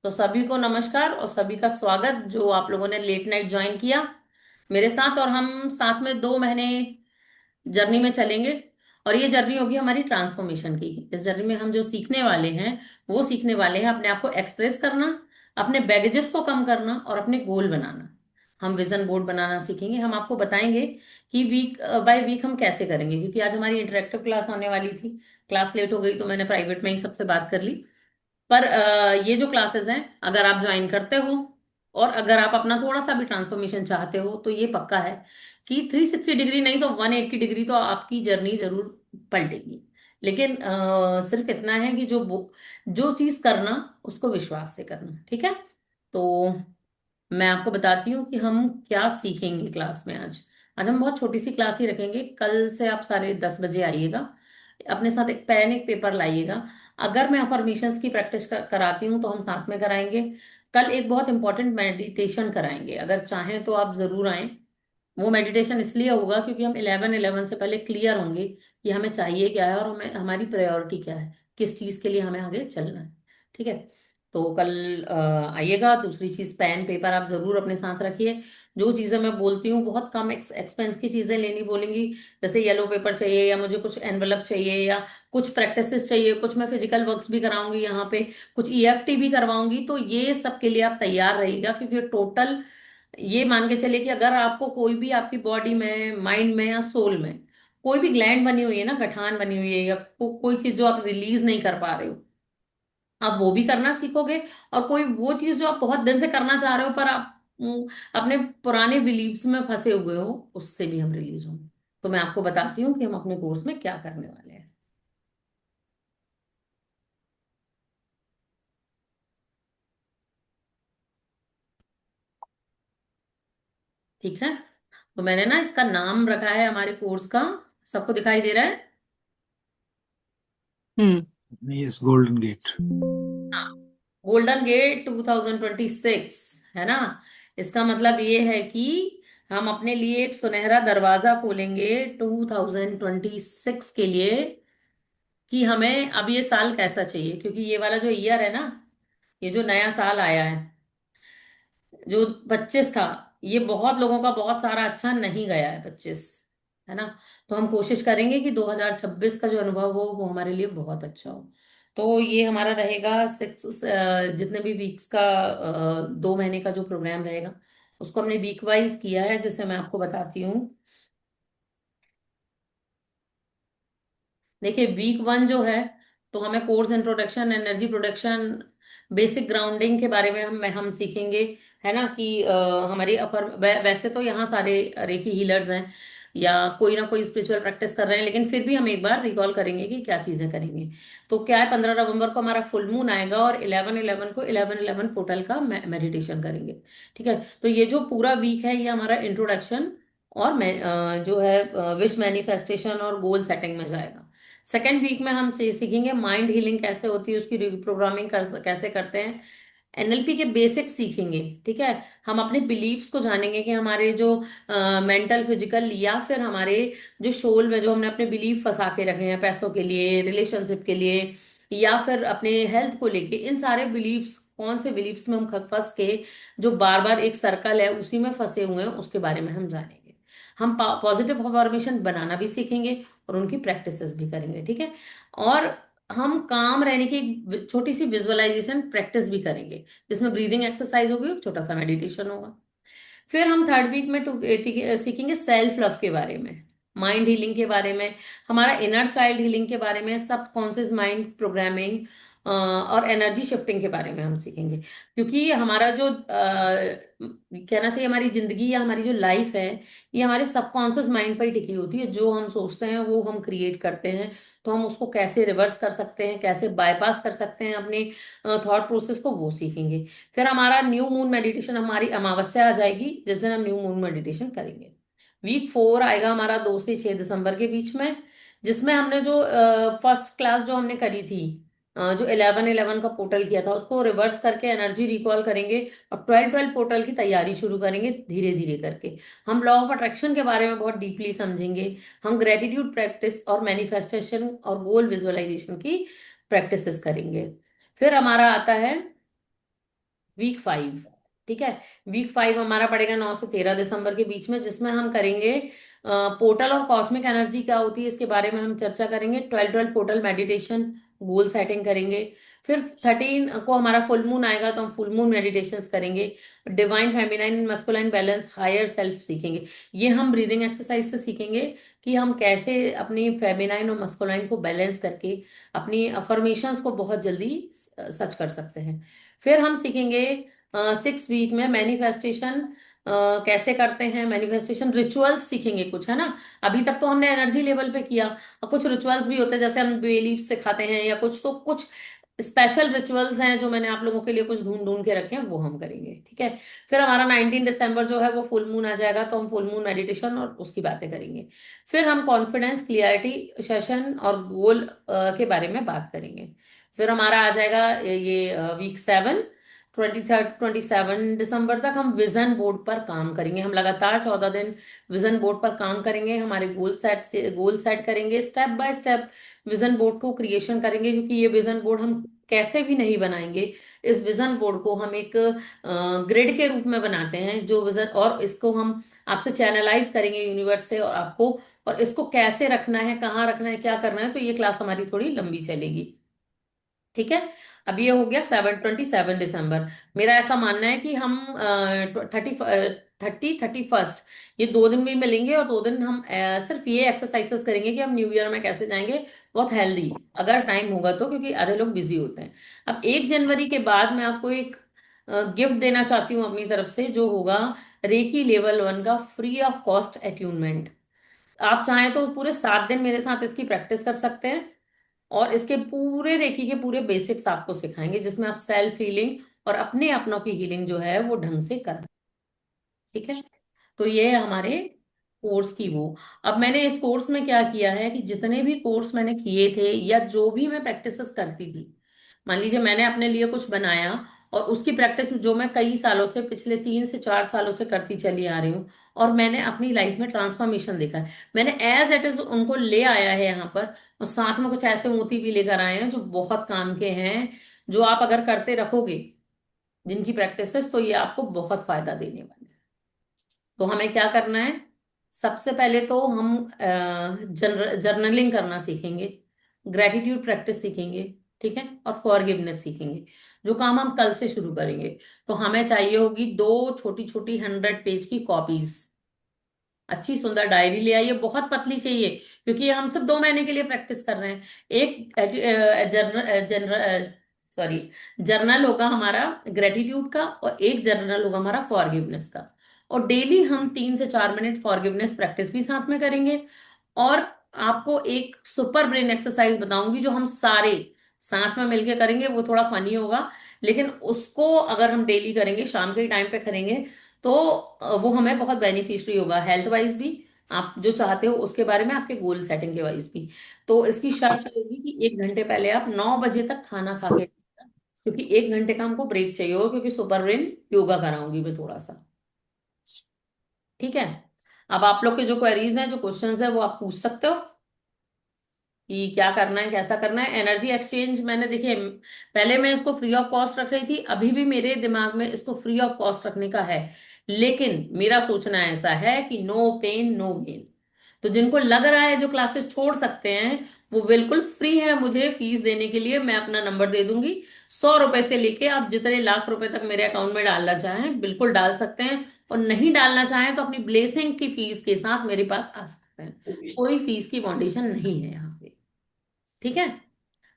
तो सभी को नमस्कार और सभी का स्वागत जो आप लोगों ने लेट नाइट ज्वाइन किया मेरे साथ। और हम साथ में 2 महीने जर्नी में चलेंगे। और ये जर्नी होगी हमारी ट्रांसफॉर्मेशन की। इस जर्नी में हम जो सीखने वाले हैं वो सीखने वाले हैं अपने आप को एक्सप्रेस करना, अपने बैगेजेस को कम करना और अपने गोल बनाना। हम विजन बोर्ड बनाना सीखेंगे। हम आपको बताएंगे कि वीक बाय वीक हम कैसे करेंगे, क्योंकि आज हमारी इंटरेक्टिव क्लास होने वाली थी। क्लास लेट हो गई तो मैंने प्राइवेट में ही सबसे बात कर ली। पर ये जो क्लासेस हैं, अगर आप ज्वाइन करते हो और अगर आप अपना थोड़ा सा भी ट्रांसफॉर्मेशन चाहते हो तो ये पक्का है कि 360 डिग्री नहीं तो 180 डिग्री तो आपकी जर्नी जरूर पलटेगी। लेकिन सिर्फ इतना है कि जो चीज करना उसको विश्वास से करना। ठीक है। तो मैं आपको बताती हूँ कि हम क्या सीखेंगे क्लास में। आज आज हम बहुत छोटी सी क्लास ही रखेंगे। कल से आप सारे 10 बजे आइएगा। अपने साथ एक पेन एक पेपर लाइएगा। अगर मैं अफर्मेशंस की प्रैक्टिस कराती हूँ तो हम साथ में कराएंगे। कल एक बहुत इंपॉर्टेंट मेडिटेशन कराएंगे, अगर चाहें तो आप जरूर आएं। वो मेडिटेशन इसलिए होगा क्योंकि हम 11-11 से पहले क्लियर होंगे कि हमें चाहिए क्या है और हमें हमारी प्रायोरिटी क्या है, किस चीज के लिए हमें आगे चलना है। ठीक है। तो कल आइएगा। दूसरी चीज, पेन पेपर आप जरूर अपने साथ रखिए। जो चीजें मैं बोलती हूँ बहुत कम एक्सपेंस की चीजें लेनी बोलेंगी। जैसे येलो पेपर चाहिए या मुझे कुछ एनवलप चाहिए या कुछ प्रैक्टिसेस चाहिए, कुछ मैं फिजिकल वर्क्स भी कराऊंगी यहाँ पे, कुछ ईएफटी भी करवाऊंगी। तो ये सब के लिए आप तैयार रहिएगा, क्योंकि टोटल ये मान के चलिए कि अगर आपको कोई भी आपकी बॉडी में, माइंड में या सोल में कोई भी ग्लैंड बनी हुई है ना, गठान बनी हुई है या कोई चीज जो आप रिलीज नहीं कर पा रहे हो, आप वो भी करना सीखोगे। और कोई वो चीज जो आप बहुत दिन से करना चाह रहे हो पर आप अपने पुराने बिलीव्स में फंसे हुए हो, उससे भी हम रिलीज होंगे। तो मैं आपको बताती हूँ कि हम अपने कोर्स में क्या करने वाले हैं। ठीक है। तो मैंने ना इसका नाम रखा है हमारे कोर्स का, सबको दिखाई दे रहा है? Yes, golden gate. हाँ, गोल्डन गेट 2026 है ना। इसका मतलब ये है कि हम अपने लिए एक सुनहरा दरवाजा खोलेंगे 2026 के लिए, कि हमें अब ये साल कैसा चाहिए। क्योंकि ये वाला जो ईयर है ना, ये जो नया साल आया है, जो 25 था, ये बहुत लोगों का बहुत सारा अच्छा नहीं गया है 25, है ना। तो हम कोशिश करेंगे कि 2026 का जो अनुभव हो वो हमारे लिए बहुत अच्छा हो। तो ये हमारा रहेगा 6, जितने भी वीक्स का 2 महीने का जो प्रोग्राम रहेगा उसको हमने वीक वाइज किया है, जिससे मैं आपको बताती हूँ। देखिए, वीक 1 जो है, तो हमें course introduction, energy production, basic grounding के बारे में हम सीखेंगे। है ना कि हमारी वैसे तो यहाँ सारे रेकी हीलर्स हैं या कोई ना कोई स्पिरिचुअल प्रैक्टिस कर रहे हैं, लेकिन फिर भी हम एक बार रिकॉल करेंगे कि क्या चीजें करेंगे। तो क्या है, 15 नवंबर को हमारा फुल मून आएगा और 11/11 को 11/11 पोर्टल का मेडिटेशन करेंगे। ठीक है। तो ये जो पूरा वीक है ये हमारा इंट्रोडक्शन और जो है विश मैनिफेस्टेशन और गोल सेटिंग में जाएगा। सेकेंड वीक में हम सीखेंगे माइंड हीलिंग कैसे होती है, उसकी रिप्रोग्रामिंग कैसे करते हैं। एनएलपी के बेसिक्स सीखेंगे। ठीक है। हम अपने बिलीव्स को जानेंगे कि हमारे जो मेंटल, फिजिकल या फिर हमारे जो सोल में जो हमने अपने बिलीव फंसा के रखे हैं, पैसों के लिए, रिलेशनशिप के लिए या फिर अपने हेल्थ को लेके, इन सारे बिलीव्स, कौन से बिलीव्स में हम फंस के जो बार बार एक सर्कल है उसी में फंसे हुए हैं, उसके बारे में हम जानेंगे। हम पॉजिटिव अफर्मेशन बनाना भी सीखेंगे और उनकी प्रैक्टिसेस भी करेंगे। ठीक है। और हम काम रहने की एक छोटी सी विजुअलाइजेशन प्रैक्टिस भी करेंगे, जिसमें ब्रीदिंग एक्सरसाइज होगी, एक छोटा सा मेडिटेशन होगा। फिर हम थर्ड वीक में सीखेंगे सेल्फ लव के बारे में, माइंड हीलिंग के बारे में, हमारा इनर चाइल्ड हीलिंग के बारे में, सब कॉन्शियस माइंड प्रोग्रामिंग और एनर्जी शिफ्टिंग के बारे में हम सीखेंगे। क्योंकि हमारा जो कहना चाहिए, हमारी जिंदगी या हमारी जो लाइफ है, ये हमारे सबकॉन्शियस माइंड पर ही टिकी होती है। जो हम सोचते हैं वो हम क्रिएट करते हैं। तो हम उसको कैसे रिवर्स कर सकते हैं, कैसे बाईपास कर सकते हैं अपने थॉट प्रोसेस को, वो सीखेंगे। फिर हमारा न्यू मून मेडिटेशन, हमारी अमावस्या आ जाएगी जिस दिन हम न्यू मून मेडिटेशन करेंगे। वीक 4 आएगा हमारा 2 से 6 दिसंबर के बीच में, जिसमें हमने जो फर्स्ट क्लास जो हमने करी थी, जो 11/11 का पोर्टल किया था, उसको रिवर्स करके एनर्जी रिकॉल करेंगे और 12/12 पोर्टल की तैयारी शुरू करेंगे धीरे धीरे करके। हम लॉ ऑफ अट्रैक्शन के बारे में बहुत डीपली समझेंगे। हम ग्रेटिट्यूड प्रैक्टिस और मैनिफेस्टेशन और गोल विजुअलाइजेशन की प्रैक्टिसेस करेंगे। फिर हमारा आता है वीक 5। ठीक है। वीक 5 हमारा पड़ेगा 9 से 13 दिसंबर के बीच में, जिसमें हम करेंगे पोर्टल और कॉस्मिक एनर्जी क्या होती है इसके बारे में हम चर्चा करेंगे। 12 12 पोर्टल मेडिटेशन, गोल सेटिंग करेंगे। फिर 13 को हमारा फुल मून आएगा तो हम फुल मून मेडिटेशंस करेंगे। Divine feminine masculine balance, higher self सीखेंगे। ये हम ब्रीदिंग एक्सरसाइज से सीखेंगे कि हम कैसे अपनी फेमिनाइन और मस्कुलाइन को बैलेंस करके अपनी अफर्मेशंस को बहुत जल्दी सच कर सकते हैं। फिर हम सीखेंगे 6 वीक में मैनिफेस्टेशन कैसे करते हैं, मैनिफेस्टेशन रिचुअल्स सीखेंगे कुछ, है ना। अभी तक तो हमने एनर्जी लेवल पे किया, और कुछ रिचुअल्स भी होते हैं जैसे हम बे लीफ सिखाते हैं या कुछ, तो कुछ स्पेशल रिचुअल्स हैं जो मैंने आप लोगों के लिए कुछ ढूंढ ढूंढ के रखे हैं, वो हम करेंगे। ठीक है। फिर हमारा 19 दिसंबर जो है वो फुल मून आ जाएगा, तो हम फुल मून मेडिटेशन और उसकी बातें करेंगे। फिर हम कॉन्फिडेंस क्लियरिटी सेशन और गोल के बारे में बात करेंगे। फिर हमारा आ जाएगा ये वीक 7, 23 27 दिसंबर तक हम विजन बोर्ड पर काम करेंगे। हम लगातार 14 दिन विजन बोर्ड पर काम करेंगे, हमारे गोल सेट करेंगे, step by step vision board को क्रिएशन करेंगे, क्योंकि ये विजन बोर्ड हम कैसे भी नहीं बनाएंगे। इस विजन बोर्ड को हम एक ग्रिड के रूप में बनाते हैं जो विजन, और इसको हम आपसे चैनलाइज करेंगे यूनिवर्स से और आपको, और इसको कैसे रखना है, कहाँ रखना है, क्या करना है, तो ये क्लास हमारी थोड़ी लंबी चलेगी। ठीक है। अब ये हो गया 27 मेरा ऐसा मानना है कि हम 30 31 ये 2 दिन भी मिलेंगे, और 2 दिन हम सिर्फ ये एक्सरसाइजेस करेंगे कि हम न्यू ईयर में कैसे जाएंगे बहुत हेल्दी, अगर टाइम होगा तो, क्योंकि आधे लोग बिजी होते हैं। अब 1 जनवरी के बाद मैं आपको एक गिफ्ट देना चाहती हूँ अपनी तरफ से, जो होगा रेकी लेवल 1 का फ्री ऑफ कॉस्ट अट्यूनमेंट। आप चाहें तो पूरे 7 दिन मेरे साथ इसकी प्रैक्टिस कर सकते हैं, और इसके पूरे रेकी के पूरे बेसिक्स आपको सिखाएंगे, जिसमें आप सेल्फ हीलिंग और अपने अपनों की हीलिंग जो है वो ढंग से कर। ठीक है। तो ये है हमारे कोर्स की वो। अब मैंने इस कोर्स में क्या किया है कि जितने भी कोर्स मैंने किए थे या जो भी मैं प्रैक्टिसेस करती थी, मान लीजिए मैंने अपने लिए कुछ बनाया, और उसकी प्रैक्टिस जो मैं कई सालों से, पिछले 3 से 4 सालों से करती चली आ रही हूँ, और मैंने अपनी लाइफ में ट्रांसफॉर्मेशन देखा है। मैंने एज इट इज उनको ले आया है यहाँ पर, और साथ में कुछ ऐसे मोती भी लेकर आए हैं जो बहुत काम के हैं, जो आप अगर करते रखोगे जिनकी प्रैक्टिसेस, तो ये आपको बहुत फायदा देने वाले हैं। तो हमें क्या करना है, सबसे पहले तो हम जर्नलिंग करना सीखेंगे, ग्रेटिट्यूड प्रैक्टिस सीखेंगे, ठीक है, और फॉरगिवनेस सीखेंगे, जो काम हम कल से शुरू करेंगे। तो हमें चाहिए होगी 2 छोटी छोटी 100 पेज की कॉपीज। अच्छी सुंदर डायरी ले आइए, बहुत पतली चाहिए, क्योंकि ये हम सिर्फ 2 महीने के लिए प्रैक्टिस कर रहे हैं। एक जर्नल जनरल सॉरी जर्नल होगा हमारा ग्रेटिट्यूड का, और एक जर्नल होगा हमारा फॉरगिवनेस का। और डेली हम 3 से 4 मिनट फॉरगिवनेस प्रैक्टिस भी साथ में करेंगे। और आपको एक सुपर ब्रेन एक्सरसाइज बताऊंगी जो हम सारे साथ में मिलके करेंगे, वो थोड़ा फनी होगा, लेकिन उसको अगर हम डेली करेंगे, शाम के टाइम पे करेंगे, तो वो हमें बहुत बेनिफिशियरी होगा, हेल्थ वाइज भी, आप जो चाहते हो उसके बारे में, आपके गोल सेटिंग के वाइज भी। तो इसकी शर्त ये होगी कि 1 घंटे पहले आप 9 बजे तक खाना खा के, क्योंकि 1 घंटे का हमको ब्रेक चाहिए होगा, क्योंकि सुपर ब्रेन योगा कराऊंगी मैं थोड़ा सा। ठीक है। अब आप लोग के जो क्वेरीज हैं, जो क्वेश्चंस है, वो आप पूछ सकते हो कि क्या करना है, कैसा करना है। एनर्जी एक्सचेंज मैंने देखिए, पहले मैं इसको फ्री ऑफ कॉस्ट रख रही थी, अभी भी मेरे दिमाग में इसको फ्री ऑफ कॉस्ट रखने का है, लेकिन मेरा सोचना ऐसा है कि नो पेन नो गेन। तो जिनको लग रहा है जो क्लासेस छोड़ सकते हैं, वो बिल्कुल फ्री है मुझे फीस देने के लिए। मैं अपना नंबर दे दूंगी, 100 रुपए से लेके आप जितने लाख रुपए तक मेरे अकाउंट में डालना चाहें बिल्कुल डाल सकते हैं, और नहीं डालना चाहें तो अपनी ब्लेसिंग की फीस के साथ मेरे पास आ सकते हैं। कोई फीस की कंडीशन नहीं है यहाँ पे। ठीक है।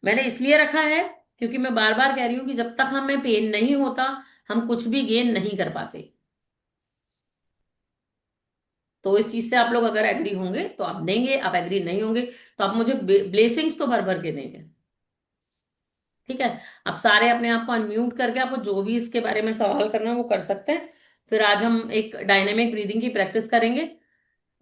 मैंने इसलिए रखा है क्योंकि मैं बार बार कह रही हूँ कि जब तक हमें पेन नहीं होता, हम कुछ भी गेन नहीं कर पाते। तो इस चीज से आप लोग अगर एग्री होंगे तो आप देंगे, आप एग्री नहीं होंगे तो आप मुझे ब्लेसिंग्स तो भर भर के देंगे। ठीक है। आप सारे अपने आप को अनम्यूट करके आपको जो भी इसके बारे में सवाल करना है वो कर सकते हैं। फिर आज हम एक डायनेमिक ब्रीदिंग की प्रैक्टिस करेंगे,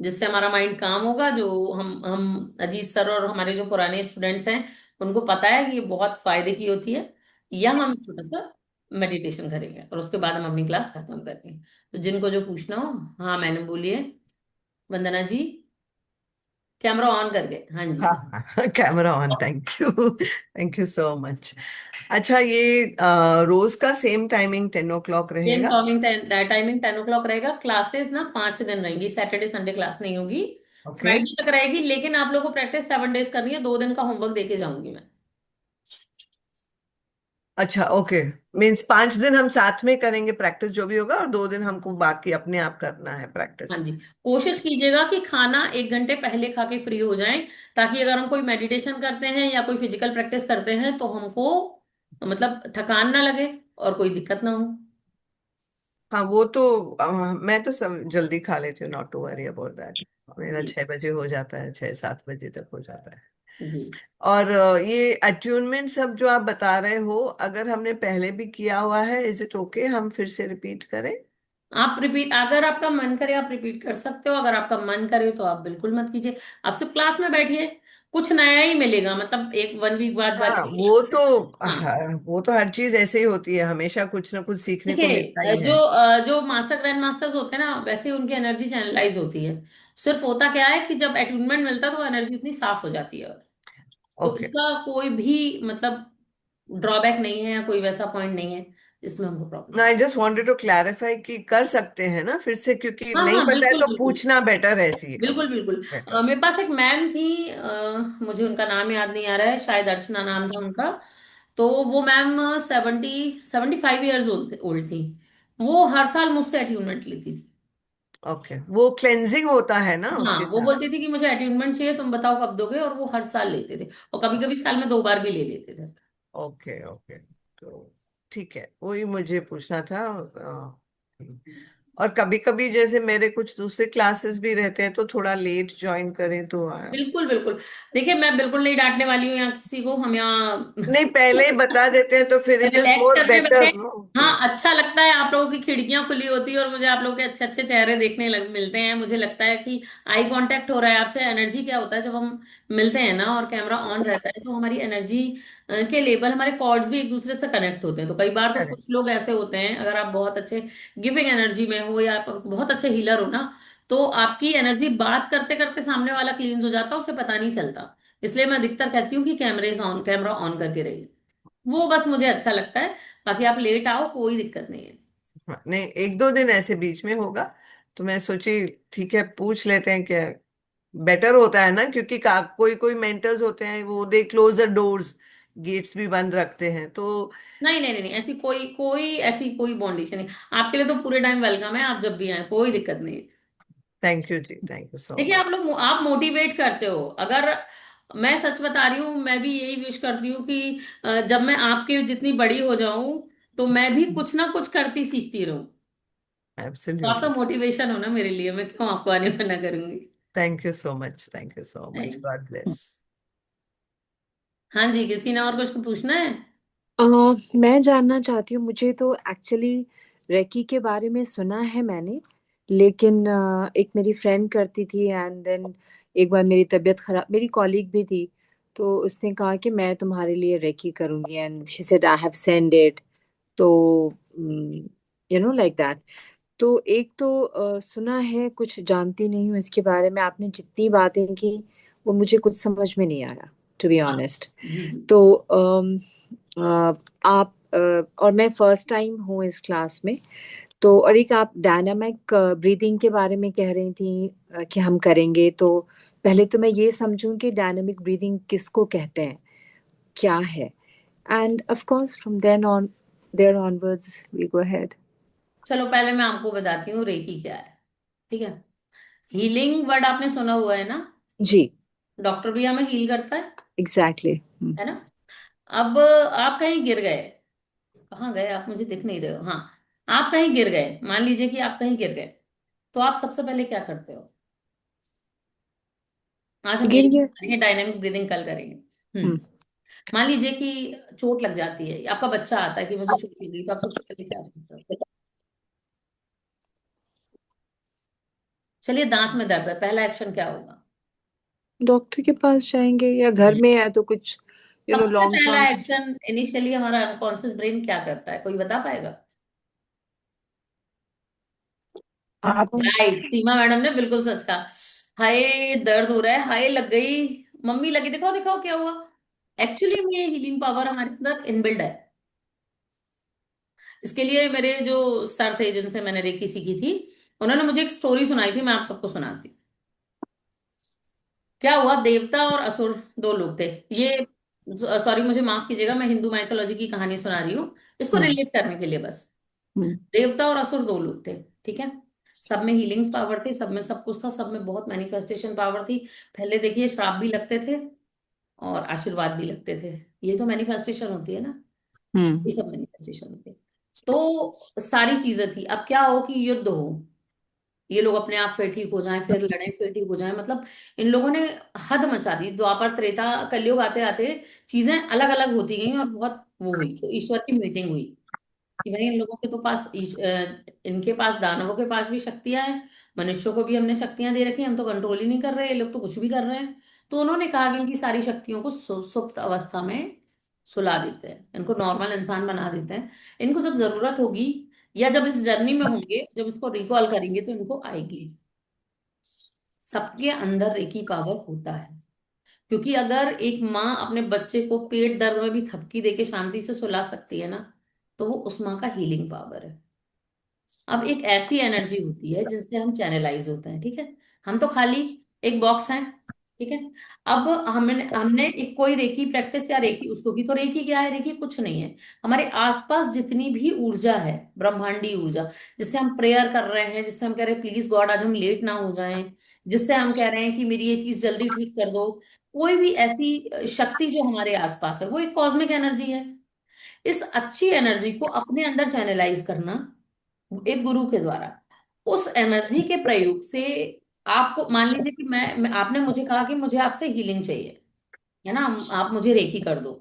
जिससे हमारा माइंड काम होगा। जो हम अजीत सर और हमारे जो पुराने स्टूडेंट्स हैं, उनको पता है कि ये बहुत फायदे की होती है। या हम एक छोटा सा मेडिटेशन करेंगे, और उसके बाद हम अपनी क्लास खत्म करेंगे। तो जिनको जो पूछना हो, हाँ मैंने बोलिए, वंदना जी। कैमरा ऑन करके, हाँ जी। हाँ, camera on, thank you so much. अच्छा, ये रोज का सेम टाइमिंग 10 o'clock सेम रहेगा? टाइमिंग 10 o'clock रहेगा। क्लासेस ना 5 दिन रहेंगी, सैटरडे संडे क्लास नहीं होगी। ओके। फ्राइडे तक रहेगी, लेकिन आप लोगों को प्रैक्टिस 7 डेज करनी है, 2 दिन का होमवर्क देके जाऊंगी मैं। अच्छा, ओके। मीन्स 5 दिन हम साथ में करेंगे प्रैक्टिस जो भी होगा, और 2 दिन हमको बाकी अपने आप करना है हाँ प्रैक्टिस। जी। कोशिश कीजिएगा कि खाना 1 घंटे पहले खा के फ्री हो जाएं, ताकि अगर हम कोई मेडिटेशन करते हैं या कोई फिजिकल प्रैक्टिस करते हैं तो हमको मतलब थकान ना लगे और कोई दिक्कत ना हो। हाँ, वो तो मैं तो सब जल्दी खा लेती हूँ, not to worry about that. मेरा जी 6 बजे हो जाता है, 6-7 बजे तक हो जाता है। जी। और ये अट्यूनमेंट सब जो आप बता रहे हो, अगर हमने पहले भी किया हुआ है, इज इट ओके हम फिर से रिपीट करें? आप रिपीट, अगर आपका मन करे आप रिपीट कर सकते हो, अगर आपका मन करे तो आप बिल्कुल मत कीजिए। आप सिर्फ क्लास में बैठिए, कुछ नया ही मिलेगा, मतलब एक 1 वीक बाद हाँ, वाली। वो तो हाँ वो तो हर चीज ऐसे ही होती है, हमेशा कुछ ना कुछ सीखने को देखिए, मिलता ही जो है। जो मास्टर ग्रैंड मास्टर्स होते हैं ना, वैसे ही उनकी एनर्जी चैनलाइज होती है। सिर्फ होता क्या है कि जब अटूनमेंट मिलता है तो एनर्जी उतनी साफ हो जाती है। तो ओके। इसका कोई भी मतलब ड्रॉबैक नहीं है या कोई वैसा पॉइंट नहीं है जिसमें हमको प्रॉब्लम ना, हो। I just wanted to clarify कि कर सकते हैं ना फिर से, क्योंकि हाँ नहीं हाँ, पता है बिल्कुल तो बिल्कुल। पूछना बेटर है, सी बिल्कुल बिल्कुल। बेटर। मेरे पास एक मैम थी, मुझे उनका नाम याद नहीं आ रहा है, शायद अर्चना नाम था उनका। तो वो मैम 75 ईयर्स ओल्ड ओल्ड थी। वो हर साल मुझसे अट्यूनमेंट लेती थी। ओके, वो क्लेंजिंग होता है ना हाँ, उसके वो साथ? बोलती थी कि मुझे अट्यूनमेंट चाहिए, तुम बताओ कब दोगे, और वो हर साल लेते थे। और कभी कभी साल में 2 बार भी ले लेते थे। ओके ओके, तो ठीक है, वही मुझे पूछना था। और कभी कभी जैसे मेरे कुछ दूसरे क्लासेस भी रहते हैं, तो थोड़ा लेट ज्वाइन करें तो बिल्कुल बिल्कुल। देखिए, मैं बिल्कुल नहीं डांटने वाली हूँ यहाँ किसी को, हम यहाँ नहीं, पहले ही बता देते हैं तो फिर इट इज रिलैक्स मोर करके बैठे बेटर, हैं। नो? हाँ, अच्छा लगता है, आप लोगों की खिड़कियां खुली होती है और मुझे आप लोगों के अच्छे अच्छे चेहरे देखने मिलते हैं। मुझे लगता है कि आई कांटेक्ट हो रहा है आपसे। एनर्जी क्या होता है जब हम मिलते हैं ना और कैमरा ऑन रहता है, तो हमारी एनर्जी के लेवल, हमारे कॉर्ड्स भी एक दूसरे से कनेक्ट होते हैं। तो कई बार तो करेक्ट। कुछ लोग ऐसे होते हैं, अगर आप बहुत अच्छे गिविंग एनर्जी में हो या आप बहुत अच्छे हीलर हो ना, तो आपकी एनर्जी बात करते करते सामने वाला क्लींस हो जाता है, उसे पता नहीं चलता। इसलिए मैं अधिकतर कहती हूँ कि कैमरा ऑन करके रहिए। वो बस मुझे अच्छा लगता है। बाकी आप लेट आओ, कोई दिक्कत नहीं है। हाँ, नहीं, 1-2 दिन ऐसे बीच में होगा, तो मैं सोची ठीक है, पूछ लेते हैं क्या बेटर होता है ना, क्योंकि कोई कोई मेंटर्स होते हैं, वो they close the doors, gates भी बंद रखते हैं तो। नहीं नहीं नहीं नहीं, ऐसी कोई बाउंडेशन नहीं। आपके लिए तो पूरे टाइम वेलकम है, आप जब भी आए, कोई दिक्कत नहीं है। Thank you ji, thank you so देखिए, मच। आप मोटिवेट करते हो। अगर मैं सच बता रही हूँ, मैं भी यही विश करती हूँ कि जब मैं आपके जितनी बड़ी हो जाऊं तो मैं भी कुछ ना कुछ करती सीखती रहूं। तो आप तो एब्सोल्युटली। मोटिवेशन हो ना मेरे लिए, मैं क्यों आपको आने मना करूंगी। Thank you so much, thank you so much, नहीं। God bless. हाँ जी, किसी ने और कुछ पूछना है? अ, मैं जानना चाहती हूँ, मुझे तो एक्चुअली रेकी के बारे में सुना है मैंने, लेकिन एक मेरी फ्रेंड करती थी, एंड देन एक बार मेरी तबीयत खराब, मेरी कॉलीग भी थी, तो उसने कहा कि मैं तुम्हारे लिए रेकी करूँगी, and she said I have send it. तो लाइक दैट। तो एक तो सुना है, कुछ जानती नहीं हूँ इसके बारे में। आपने जितनी बातें की वो मुझे कुछ समझ में नहीं आया, टू बी हाँ ऑनेस्ट। जी जी। तो आप और मैं फर्स्ट टाइम हूँ इस क्लास में। तो और एक आप डायनामिक ब्रीदिंग के बारे में कह रही थी कि हम करेंगे, तो पहले तो मैं ये समझूं कि डायनामिक ब्रीदिंग किसको कहते हैं, क्या है, and of course from then on there onwards we go ahead. चलो, पहले मैं आपको बताती हूँ रेकी क्या है। ठीक है। हीलिंग वर्ड आपने सुना हुआ है ना? जी। डॉक्टर भी हमें हील करता एग्जैक्टली। है ना? अब आप कहीं गिर गए। कहाँ गए आप, मुझे दिख नहीं रहे हो। हाँ, आप कहीं गिर गए, मान लीजिए कि आप कहीं गिर गए। तो आप सबसे पहले क्या करते हो? आज हम गिर यही गया। करेंगे, डायनेमिक ब्रीदिंग कल करेंगे। हम्म। मान लीजिए कि चोट लग जाती है, आपका बच्चा आता है कि मुझे चोट लगी, तो आप सबसे पहले क्या करते हो? चलिए, दांत में दर्द है, पहला एक्शन क्या होगा? डॉक्टर के पास जाएंगे, या घर में है तो कुछ सबसे लॉन्ग पहला सॉन्ग। एक्शन इनिशियली हमारा अनकॉन्शियस ब्रेन क्या करता है, कोई बता पाएगा? आप। राइट, सीमा मैडम ने बिल्कुल सच कहा। हाय दर्द हो रहा है, हाय लग गई, मम्मी लगी, दिखाओ दिखाओ क्या हुआ। एक्चुअली में हीलिंग पावर हमारे अंदर इनबिल्ड है। इसके लिए मेरे जो सर थे जिनसे मैंने रेकी सीखी थी, उन्होंने मुझे एक स्टोरी सुनाई थी, मैं आप सबको सुनाती हूँ। क्या हुआ, देवता और असुर दो लोग थे। ये, सॉरी मुझे माफ कीजिएगा, मैं हिंदू माइथोलॉजी की कहानी सुना रही हूँ, इसको हम्म। रिलेट करने के लिए बस। हम्म। देवता और असुर दो लोग थे, ठीक है। सब में हीलिंग्स पावर थी, सब में सब कुछ था, सब में बहुत मैनिफेस्टेशन पावर थी। पहले देखिए, श्राप भी लगते थे और आशीर्वाद भी लगते थे। ये तो मैनिफेस्टेशन होती है ना, हम्म। ये सब मैनिफेस्टेशन होती है। तो सारी चीजें थी। अब क्या हो कि युद्ध हो, ये लोग अपने आप फिर ठीक हो जाएं, फिर लड़ें, फिर ठीक हो जाएं, मतलब इन लोगों ने हद मचा दी। द्वापर त्रेता कलयुग आते आते चीजें अलग अलग होती गई और बहुत वो हुई, तो ईश्वर की मीटिंग हुई कि भाई इन लोगों के तो पास इनके पास, दानवों के पास भी शक्तियां हैं, मनुष्यों को भी हमने शक्तियां दे रखी हैं, हम तो कंट्रोल ही नहीं कर रहे, ये लोग तो कुछ भी कर रहे हैं। तो उन्होंने कहा कि इनकी सारी शक्तियों को सुप्त अवस्था में सुला देते हैं, इनको नॉर्मल इंसान बना देते हैं। इनको जब जरूरत होगी या जब इस जर्नी में होंगे, जब इसको रिकॉल करेंगे तो इनको आएगी। सबके अंदर रेकी पावर होता है, क्योंकि अगर एक माँ अपने बच्चे को पेट दर्द में भी थपकी देके शांति से सुला सकती है ना, तो वो उस माँ का हीलिंग पावर है। अब एक ऐसी एनर्जी होती है जिनसे हम चैनलाइज होते हैं, ठीक है। हम तो खाली एक बॉक्स है, ठीक है। अब हमने हमने एक कोई रेकी प्रैक्टिस या रेकी उसको की, तो रेकी क्या है, रेकी कुछ नहीं है। हमारे आसपास जितनी भी ऊर्जा है, ब्रह्मांडी ऊर्जा, जिससे हम प्रेयर कर रहे हैं, जिससे हम कह रहे हैं प्लीज गॉड आज हम लेट ना हो जाएं, जिससे हम कह रहे हैं कि मेरी ये चीज जल्दी ठीक कर दो, कोई भी ऐसी शक्ति जो हमारे आसपास है, वो एक कॉस्मिक एनर्जी है। इस अच्छी एनर्जी को अपने अंदर चैनलाइज करना एक गुरु के द्वारा, उस एनर्जी के प्रयोग से, आपको मान लीजिए कि आपने मुझे कहा कि मुझे आपसे हीलिंग चाहिए, है ना, आप मुझे रेकी कर दो,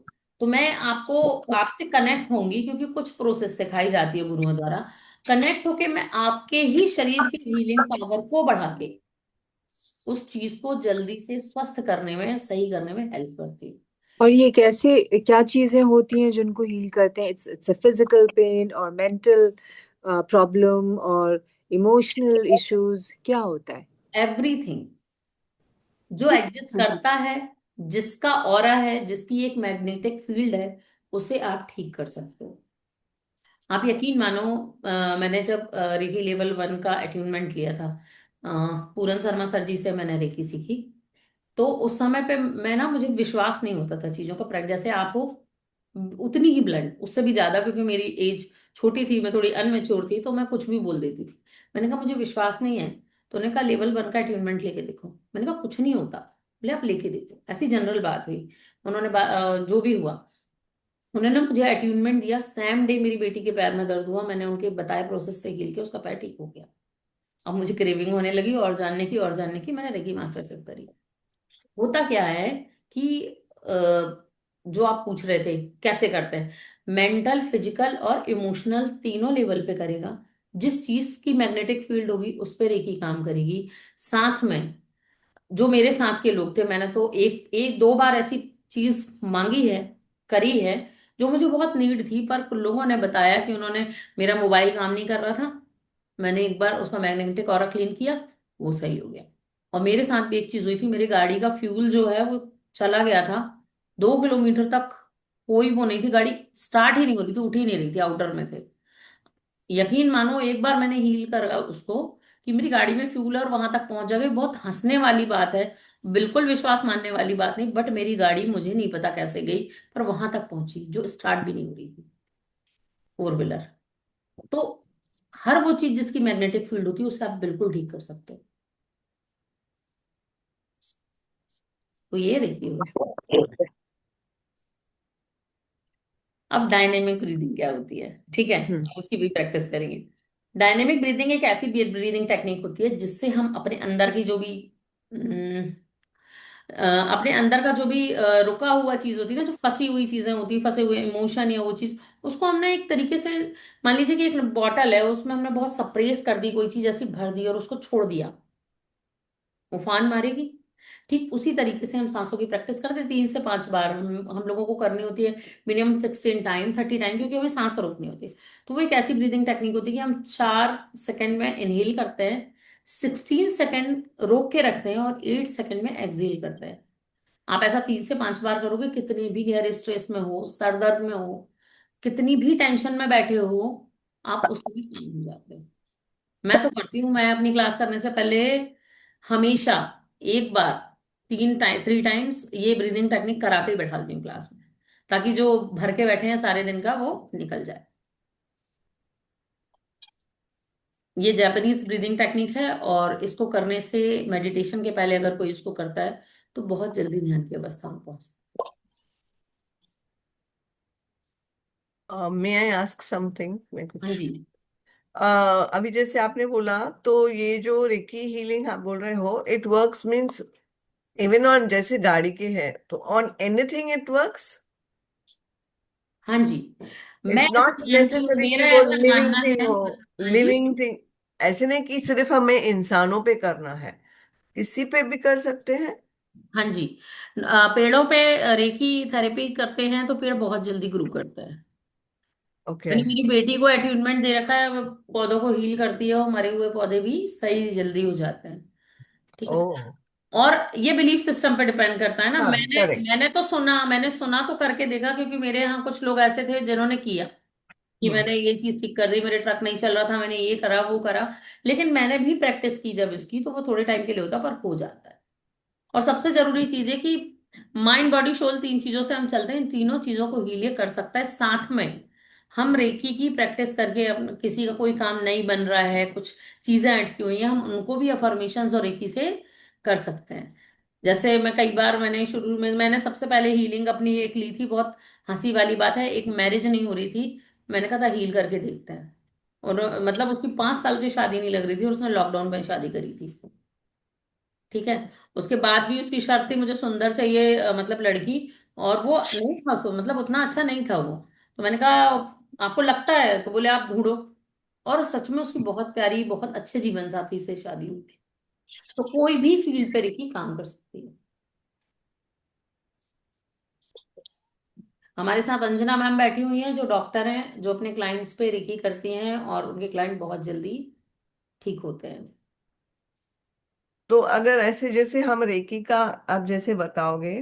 तो मैं आपको आपसे कनेक्ट होंगी, क्योंकि कुछ प्रोसेस सिखाई जाती है गुरुओं द्वारा। कनेक्ट होके मैं आपके ही शरीर की हीलिंग पावर को बढ़ा के उस चीज को जल्दी से स्वस्थ करने में, सही करने में हेल्प करती हूँ। और ये कैसे, क्या चीजें होती हैं जिनको हील करते हैं? इट्स अ फिजिकल पेन और मेंटल प्रॉब्लम और इमोशनल इश्यूज, क्या होता है? एवरीथिंग जो एग्जिस्ट करता है, जिसका ऑरा है, जिसकी एक मैग्नेटिक फील्ड है, उसे आप ठीक कर सकते हो। आप यकीन मानो, मैंने जब रेकी लेवल 1 का अट्यूनमेंट लिया था, अ, पूरन शर्मा सर जी से मैंने रेकी सीखी। तो उस समय पे मैं ना, मुझे विश्वास नहीं होता था चीजों का। जैसे आप हो उतनी ही ब्लंट, उससे भी ज्यादा, क्योंकि मेरी एज छोटी थी, मैं थोड़ी अनमेच्योर थी, तो मैं कुछ भी बोल देती थी। मैंने कहा मुझे विश्वास नहीं है। तो उन्होंने कहा लेवल 1 का अट्यूनमेंट लेके देखो। मैंने कहा कुछ नहीं होता। बोले आप लेके देखो। ऐसी जनरल बात हुई। उन्होंने जो भी हुआ, उन्होंने मुझे अट्यूनमेंट दिया, सेम डे मेरी बेटी के पैर में दर्द हुआ, मैंने उनके बताए प्रोसेस से हील किया, उसका पैर ठीक हो गया। अब मुझे क्रेविंग होने लगी और जानने की, और जानने की, मैंने रेकी मास्टरशिप करी। होता क्या है कि जो आप पूछ रहे थे कैसे करते हैं, मेंटल, फिजिकल और इमोशनल तीनों लेवल पे करेगा। जिस चीज की मैग्नेटिक फील्ड होगी उस पर रेकी काम करेगी। साथ में जो मेरे साथ के लोग थे, मैंने तो एक एक दो बार ऐसी चीज मांगी है, करी है, जो मुझे बहुत नीड थी, पर कुछ लोगों ने बताया कि उन्होंने, मेरा मोबाइल काम नहीं कर रहा था, मैंने एक बार उसका मैग्नेटिक ऑरा क्लीन किया, वो सही हो गया। और मेरे साथ भी एक चीज हुई थी, मेरी गाड़ी का फ्यूल जो है वो चला गया था 2 किलोमीटर तक, कोई वो नहीं थी, गाड़ी स्टार्ट ही नहीं हो रही थी, उठ ही नहीं रही थी, आउटर में थे। यकीन मानो एक बार मैंने हील कर उसको, कि मेरी गाड़ी में फ्यूल है और वहां तक पहुंच जाएगी, बहुत हंसने वाली बात है, बिल्कुल विश्वास मानने वाली बात नहीं, बट मेरी गाड़ी मुझे नहीं पता कैसे गई, पर वहां तक पहुंची जो स्टार्ट भी नहीं हो रही थी, फोर व्हीलर। तो हर वो चीज जिसकी मैग्नेटिक फील्ड होती है उससे आप बिल्कुल ठीक कर सकते हो। तो ये देखिए, अब डायनेमिक ब्रीदिंग क्या होती है, ठीक है, हम्म। उसकी भी प्रैक्टिस करेंगे। डायनेमिक ब्रीदिंग एक ऐसी ब्रीदिंग टेक्निक होती है जिससे हम अपने अंदर की जो भी अपने अंदर का जो भी रुका हुआ चीज होती है ना, जो फंसी हुई चीजें होती है, फंसे हुए इमोशन या वो चीज, उसको हमने एक तरीके से, मान लीजिए कि एक बॉटल है, उसमें हमने बहुत सप्रेस कर दी, कोई चीज ऐसी भर दी और उसको छोड़ दिया, उफान मारेगी। ठीक उसी तरीके से हम सांसों की प्रैक्टिस करते हैं, 3 से 5 बार हम लोगों को करनी होती है, मिनिमम 16 टाइम, 30 टाइम, क्योंकि हमें सांस रोकनी होती है। तो वो एक ऐसी ब्रीदिंग टेक्निक होती है कि हम 4 सेकंड में इनहेल करते हैं, 16 सेकेंड रोक के रखते हैं और 8 सेकेंड में एक्सेल करते हैं। आप ऐसा 3 से 5 बार करोगे, कितने भी गहरे स्ट्रेस में हो, सर दर्द में हो, कितनी भी टेंशन में बैठे हो, आप उसमें भी काम हो जाते हो। मैं तो करती हूँ, मैं अपनी क्लास करने से पहले हमेशा एक बार 3 टाइम्स ये ब्रीदिंग टेक्निक करा के ही बैठाती हूँ क्लास में, ताकि जो भर के बैठे हैं सारे दिन का वो निकल जाए। ये जापानीज ब्रीदिंग टेक्निक है, और इसको करने से, मेडिटेशन के पहले अगर कोई इसको करता है तो बहुत जल्दी ध्यान की अवस्था में पहुंचता मे आई आस्क समथिंग, मैं है। हाँ कुछ जी। अभी जैसे आपने बोला, तो ये जो रेकी हीलिंग आप बोल रहे हो, it works means even on, जैसे गाड़ी के है तो ऑन एनीथिंग इट वर्क्स। हाँ जी। मैं इट ऐसा नॉट मानती हूँ, नेसेसरी कि मेरा वो ऐसा लिविंग मानना थिंग है। हो। हाँ जी। लिविंग थिंग ऐसे नहीं कि सिर्फ हमें इंसानों पे करना है, किसी पे भी कर सकते हैं। हाँ जी। पेड़ों पे रेकी थेरेपी करते हैं तो पेड़ बहुत जल्दी ग्रो करता है। ओके। मैंने मेरी बेटी को अट्यूनमेंट दे रखा है, वो पौधों को हील करती है, और मरे हुए पौधे भी सही जल्दी हो जाते हैं। ठीक ओ। है। और ये बिलीफ सिस्टम पे डिपेंड करता है ना। हाँ, मैंने करेक्ट। मैंने तो सुना, मैंने सुना तो करके देखा, क्योंकि मेरे यहाँ कुछ लोग ऐसे थे जिन्होंने किया कि हम्म। मैंने ये चीज ठीक कर दी, मेरे ट्रक नहीं चल रहा था, मैंने ये करा वो करा। लेकिन मैंने भी प्रैक्टिस की जब इसकी, तो वो थोड़े टाइम के लिए होता पर हो जाता है। और सबसे जरूरी चीज है कि माइंड बॉडी सोल, 3 चीजों से हम चलते हैं, इन तीनों चीजों को हील ये कर सकता है साथ में। हम रेकी की प्रैक्टिस करके, किसी का कोई काम नहीं बन रहा है, कुछ चीजें अटकी हुई हैं, हम उनको भी अफर्मेशंस और रेकी से कर सकते हैं। जैसे मैं कई बार, मैंने शुरू में, मैंने सबसे पहले हीलिंग अपनी एक ली थी, बहुत हंसी वाली बात है, एक मैरिज नहीं हो रही थी, मैंने कहा था हील करके देखते हैं। और मतलब उसकी 5 साल से शादी नहीं लग रही थी, और उसने लॉकडाउन में शादी करी थी। ठीक है। उसके बाद भी उसकी शर्त थी, मुझे सुंदर चाहिए, मतलब लड़की। और वो नहीं था, सो मतलब उतना अच्छा नहीं था वो। तो मैंने कहा आपको लगता है, तो बोले आप ढूंढो। और सच में उसकी बहुत प्यारी, बहुत अच्छे जीवन साथी से शादी हुई थी। तो कोई भी फील्ड पे रिकी काम कर सकती है। हमारे साथ अंजना मैम बैठी हुई हैं, जो डॉक्टर हैं, जो अपने क्लाइंट्स पे रिकी करती हैं, और उनके क्लाइंट बहुत जल्दी ठीक होते हैं। तो अगर ऐसे जैसे हम रेकी का आप जैसे बताओगे,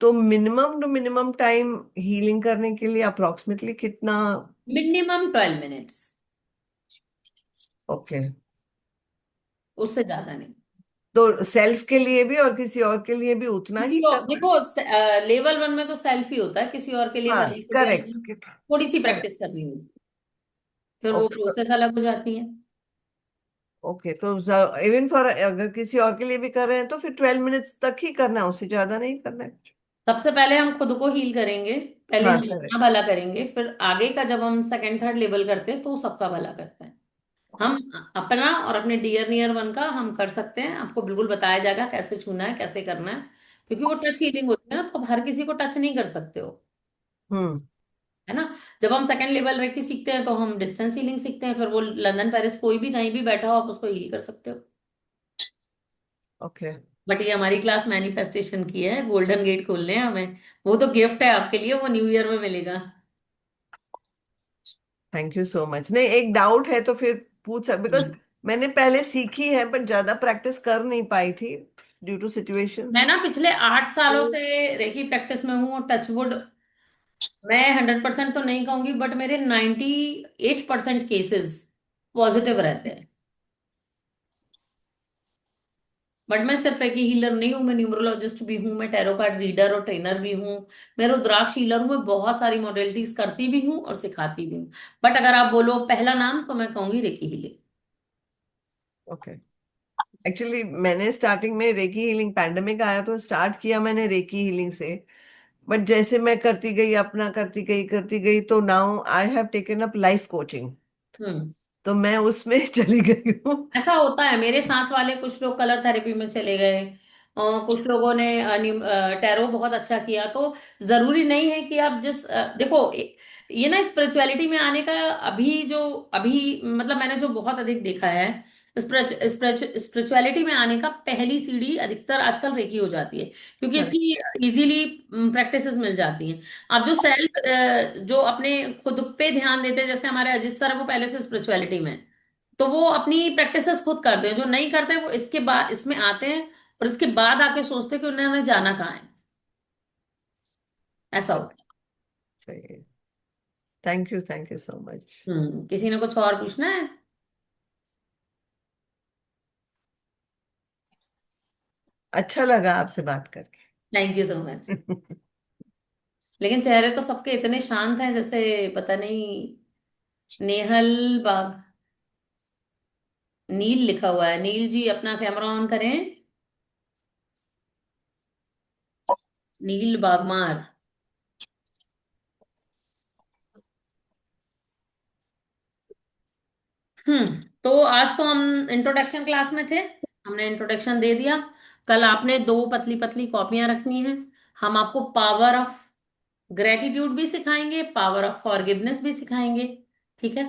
तो minimum to minimum time healing करने के लिए अप्रोक्सीमेटली कितना? Minimum 12 minutes, okay. उससे ज्यादा नहीं। तो सेल्फ के लिए भी और किसी और के लिए भी उतना किसी ही और करना है? देखो, लेवल 1 में तो सेल्फ ही होता है, किसी और के लिए हाँ, करने के लिए करेक्ट। हमें थोड़ी सी करेक्ट। प्रैक्टिस करनी होती है, फिर वो ओके। प्रोसेस अलग हो जाती है। ओके, तो इवन फॉर अगर किसी और के लिए भी कर रहे हैं तो फिर 12 मिनट्स तक ही करना है, उससे ज्यादा नहीं करना है कुछ? सबसे पहले हम खुद को हील करेंगे, पहले हाँ, हम अपना करेक्ट। भला करेंगे, फिर आगे का जब हम सेकंड थर्ड लेवल करते हैं तो सबका भला करते हैं। हम अपना और अपने डियर नियर वन का हम कर सकते हैं, आपको बिल्कुल बताया जाएगा कैसे छूना है, कैसे करना है। क्योंकि वो टच हीलिंग होती है ना, तो आप हर किसी को टच नहीं कर सकते हो, हम्म। है ना। जब हम सेकंड लेवल रेकी सीखते हैं तो हम डिस्टेंस हीलिंग सीखते हैं, फिर वो लंदन पेरिस कोई भी कहीं भी बैठा हो, आप उसको हील कर सकते हो। ओके। बट ये हमारी क्लास मैनिफेस्टेशन की है, गोल्डन गेट खोलने हैं हमें। वो तो गिफ्ट है आपके लिए, वो न्यू ईयर में मिलेगा। Thank you so much. नहीं, एक डाउट है तो फिर पूछ सक, बिकॉज हम्म। मैंने पहले सीखी है बट ज्यादा प्रैक्टिस कर नहीं पाई थी ड्यू टू मैं सिचुएशंस। ना पिछले 8 सालों से रेकी प्रैक्टिस में हूँ, टचवुड। मैं 100% तो नहीं कहूंगी, बट मेरे 98% केसेस पॉजिटिव रहते हैं। बट मैं सिर्फ रेकी हीलर नहीं हूँ, मैं न्यूमरोलॉजिस्ट भी हूँ, मैं टैरो कार्ड रीडर और ट्रेनर भी हूँ, मैं रुद्राक्ष हीलर हूँ, मैं बहुत सारी मॉडलिटीज करती भी हूँ और सिखाती भी हूँ। बट अगर आप बोलो पहला नाम, तो मैं कहूंगी रेकी हीलिंग। ओके। एक्चुअली मैंने स्टार्टिंग में रेकी हीलिंग, पैंडेमिक आया तो स्टार्ट किया मैंने रेकी हीलिंग से। बट जैसे मैं करती गई, अपना करती गई, तो now I have taken up life coaching. Hmm. तो मैं उसमें चली गई हूँ। ऐसा होता है, मेरे साथ वाले कुछ लोग कलर थेरेपी में चले गए, कुछ लोगों ने टैरो बहुत अच्छा किया। तो जरूरी नहीं है कि आप देखो, ये ना स्पिरिचुअलिटी में आने का, अभी मतलब मैंने जो बहुत अधिक देखा है, स्पिरिचुअलिटी में आने का पहली सीढ़ी अधिकतर आजकल रेकी हो जाती है, क्योंकि करेक्ट। इसकी इजीली प्रैक्टिसेस मिल जाती हैं। आप जो अपने खुद पे ध्यान देते हैं, जैसे हमारे अजित सर है, वो पहले से स्पिरिचुअलिटी में हैं। तो वो अपनी प्रैक्टिसेस खुद करते हैं, जो नहीं करते वो इसके बाद इसमें आते हैं और इसके बाद आके सोचते हैं कि उन्होंने जाना कहाँ है, ऐसा होता सही है। Thank you so much. है। किसी ने कुछ और पूछना है? अच्छा लगा आपसे बात थैंक यू सो मच। करके। लेकिन चेहरे तो सबके इतने शांत हैं, जैसे पता नहीं। नेहल बाग, नील लिखा हुआ है। नील जी अपना कैमरा ऑन करें। नील बागमार। तो आज तो हम इंट्रोडक्शन क्लास में थे, हमने इंट्रोडक्शन दे दिया। कल आपने दो पतली पतली कॉपियां रखनी है। हम आपको पावर ऑफ ग्रेटिट्यूड भी सिखाएंगे, पावर ऑफ फॉरगिवनेस भी सिखाएंगे। ठीक है,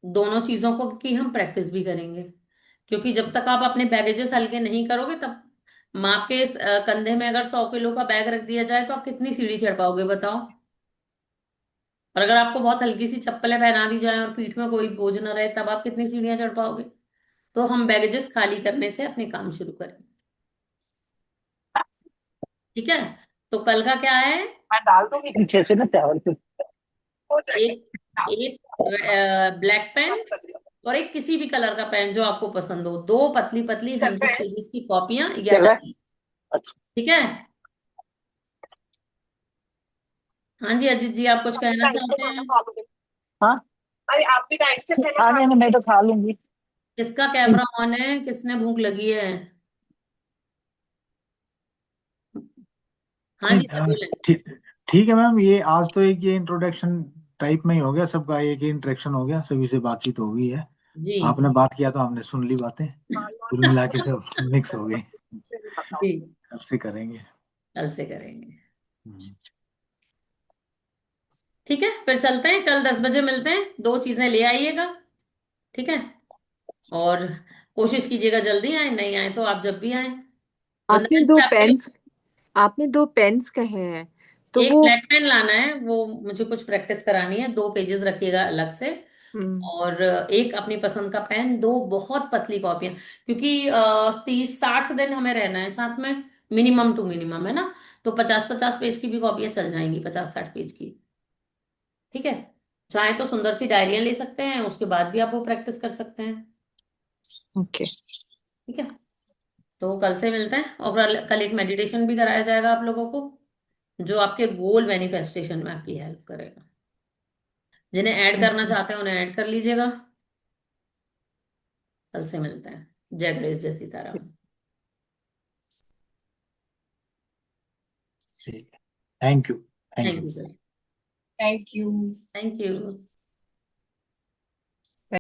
दोनों चीजों को की हम प्रैक्टिस भी करेंगे, क्योंकि जब तक आप अपने बैगेजेस हल्के नहीं करोगे तब माँ के कंधे में अगर 100 किलो का बैग रख दिया जाए तो आप कितनी सीढ़ी चढ़ पाओगे बताओ। और अगर आपको बहुत हल्की सी चप्पलें पहना दी जाए और पीठ में कोई बोझ न रहे तब आप कितनी सीढ़ियां चढ़ पाओगे। तो हम बैगेजेस खाली करने से अपने काम शुरू करें। ठीक है, तो कल का क्या है? मैं डाल दूंगी पीछे से ना चावल फिर हो जाएगा। एक एक ब्लैक पेन और एक किसी भी कलर का पेन जो आपको पसंद हो, दो पतली पतली चल रहा 100 पेजेस की कॉपियां या चल रहा है। डायरी। अच्छा ठीक है। हाँ जी अजीत जी, आप कुछ कहना टाइम से चाहते खाना हैं? खा लोगे। हाँ अरे आप भी टाइम से खाना खा नहीं मैं तो खा लूंगी। किसका कैमरा ऑन है? किसने भूख लगी है? हाँ जी सर बोले। ठीक ठीक है मैम, ये आज तो एक ये इंट्रोडक्शन टाइप में ही हो गया, सबका एक ही इंटरेक्शन हो गया, सभी से बातचीत हो गई है। जी। आपने बात किया तो हमने सुन ली बातें, कुल मिला के सब मिक्स हो गई। जी, कल से करेंगे। कल से करेंगे। हम्म, ठीक है, फिर चलते हैं, कल 10 बजे मिलते हैं। दो चीजें ले आइएगा। ठीक है, और कोशिश कीजिएगा जल्दी आए, नहीं आए तो आप जब भी आए, वरना आपने दो जैसे आपके पेन्स लिए आपने दो पेन्स कहे हैं, तो एक वो ब्लैक पेन लाना है, वो मुझे कुछ प्रैक्टिस करानी है, 2 पेजेस रखिएगा अलग से। हम्म, और एक अपनी पसंद का पेन, दो बहुत पतली कॉपियां, क्योंकि 30-60 दिन हमें रहना है साथ में, मिनिमम टू मिनिमम, है ना। तो 50-50 पेज की भी कॉपियां चल जाएंगी, 50-60 पेज की। ठीक है, चाहे तो सुंदर सी डायरियां ले सकते हैं, उसके बाद भी आप वो प्रैक्टिस कर सकते हैं। ओके। ठीक है, तो कल से मिलते हैं, और कल एक मेडिटेशन भी कराया जाएगा आप लोगों को, जो आपके गोल मैनिफेस्टेशन में आपकी हेल्प करेगा। जिन्हें ऐड करना ओके। चाहते हैं उन्हें ऐड कर लीजिएगा। कल से मिलते हैं। जय गणेश, जय सीताराम। ठीक है। Thank you. Thank thank you. You sir. Thank you. Thank you.